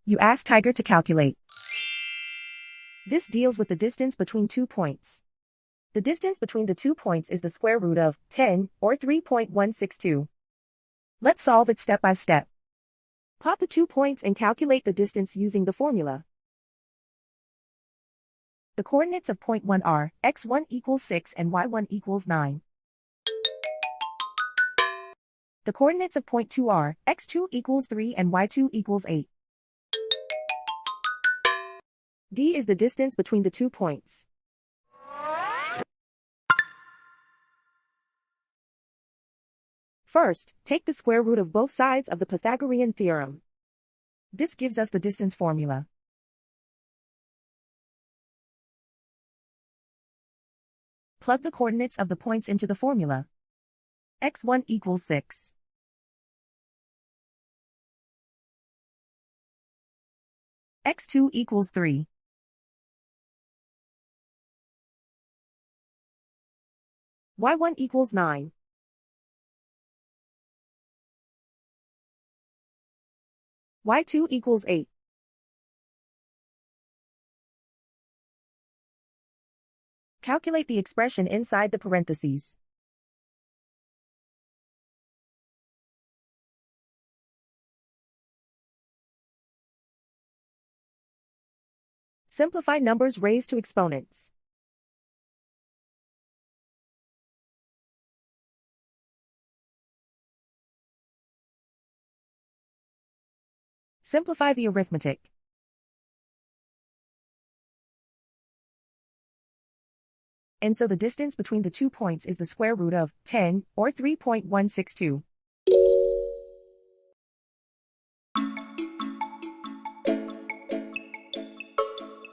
You ask Tiger to calculate. This deals with the distance between 2 points. The distance between the 2 points is the square root of 10, or 3.162. Let's solve it step by step. Plot the 2 points and calculate the distance using the formula. The coordinates of point 1 are x1 equals 6 and y1 equals 9. The coordinates of point 2 are x2 equals 3 and y2 equals 8. D is the distance between the 2 points. First, take the square root of both sides of the Pythagorean theorem. This gives us the distance formula. Plug the coordinates of the points into the formula. x1 equals 6. x2 equals 3. y1 equals 9. y2 equals 8. Calculate the expression inside the parentheses. Simplify numbers raised to exponents. Simplify the arithmetic. And so the distance between the 2 points is the square root of 10, or 3.162.